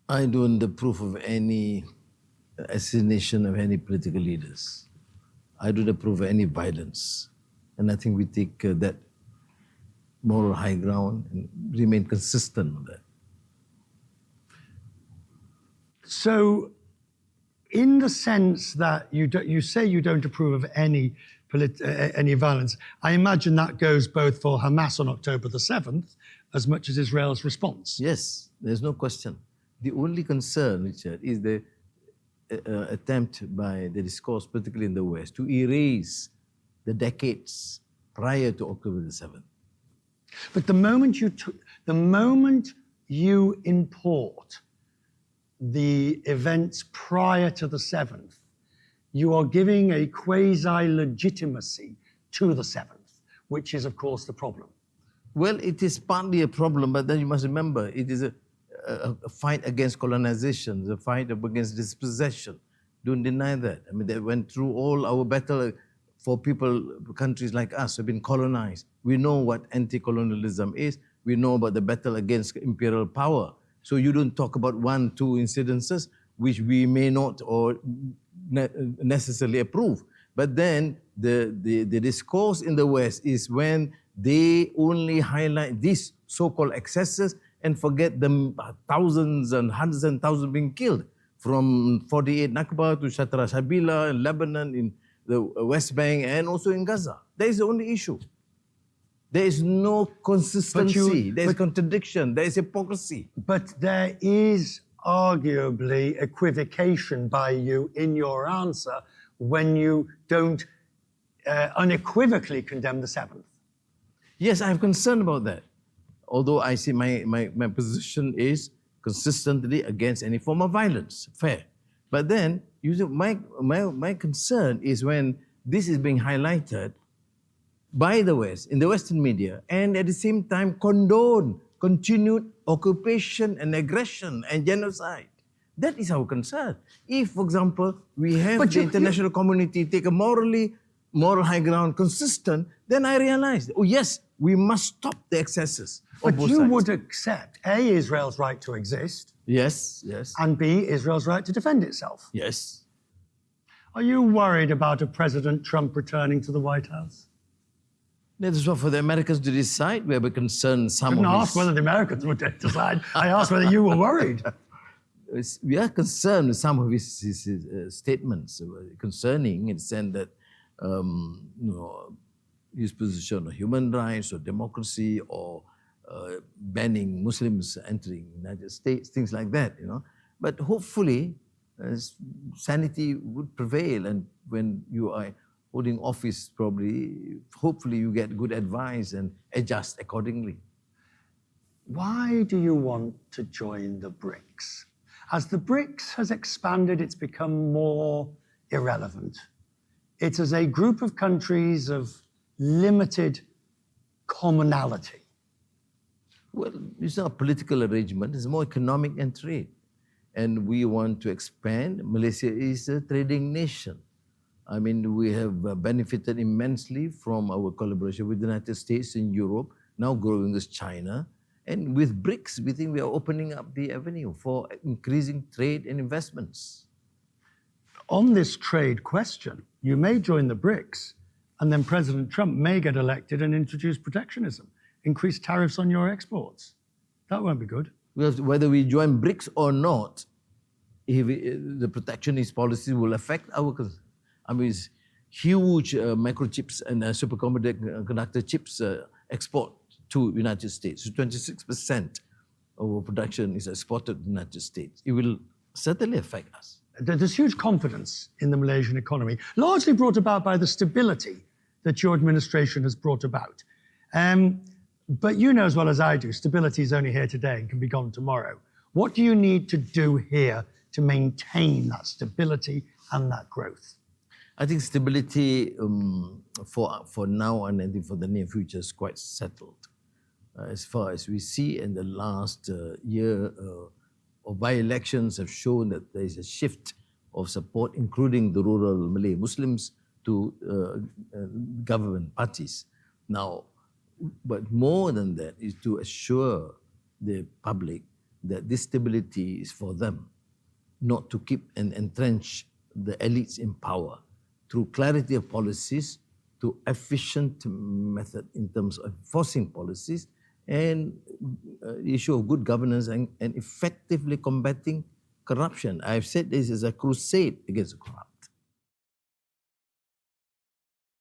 I don't approve of any assassination of any political leaders. I don't approve of any violence. And I think we take that moral high ground and remain consistent with that. So, in the sense that you say you don't approve of any violence, I imagine that goes both for Hamas on October the 7th as much as Israel's response. Yes, there's no question. The only concern, Richard, is the attempt by the discourse, particularly in the West, to erase the decades prior to October the 7th. But the moment you import the events prior to the 7th, you are giving a quasi-legitimacy to the 7th, which is, of course, the problem. Well, it is partly a problem, but then you must remember, it is a fight against colonization, a fight against dispossession. Don't deny that. I mean, they went through all our battle for countries like us who have been colonized. We know what anti-colonialism is. We know about the battle against imperial power. So you don't talk about 1, 2 incidences which we may not or necessarily approve. But then the discourse in the West is when they only highlight these so-called excesses and forget the thousands and hundreds and thousands being killed from 48 Nakba to Shatra Shabila in Lebanon, in the West Bank, and also in Gaza. That is the only issue. There is no consistency, there is contradiction, there is hypocrisy. But there is arguably equivocation by you in your answer when you don't unequivocally condemn the 7th. Yes, I have concern about that. Although I see my position is consistently against any form of violence, fair. But then, my concern is when this is being highlighted by the West, in the Western media, and at the same time condone continued occupation and aggression and genocide. That is our concern. If, for example, we have the international community take a moral high ground consistent, then I realize, oh yes, we must stop the excesses. But you would accept, A, Israel's right to exist. Yes, yes. And B, Israel's right to defend itself. Yes. Are you worried about a President Trump returning to the White House? That is what for the Americans to decide. We have a concern. I didn't ask whether the Americans would decide. I asked whether you were worried. We are concerned with some of his statements concerning in the sense that his position on human rights or democracy or banning Muslims entering the United States, things like that, But hopefully, sanity would prevail, and when you are holding office, hopefully you get good advice and adjust accordingly. Why do you want to join the BRICS? As the BRICS has expanded, it's become more irrelevant. It is a group of countries of limited commonality. Well, it's not a political arrangement, it's more economic and trade. And we want to expand. Malaysia is a trading nation. I mean, we have benefited immensely from our collaboration with the United States and Europe, now growing with China. And with BRICS, we think we are opening up the avenue for increasing trade and investments. On this trade question, you may join the BRICS, and then President Trump may get elected and introduce protectionism, increase tariffs on your exports. That won't be good. Whether we join BRICS or not, the protectionist policy will affect our... I mean, it's huge microchips and superconductor chips export to the United States. So 26% of our production is exported to the United States. It will certainly affect us. There's huge confidence in the Malaysian economy, largely brought about by the stability that your administration has brought about. But you know as well as I do, stability is only here today and can be gone tomorrow. What do you need to do here to maintain that stability and that growth? I think stability for now and I think for the near future is quite settled. As far as we see in the last year, by-elections have shown that there is a shift of support, including the rural Malay Muslims, to government parties. Now, but more than that is to assure the public that this stability is for them, not to keep and entrench the elites in power through clarity of policies, to efficient method in terms of enforcing policies, and issue of good governance and effectively combating corruption. I've said this is a crusade against corruption.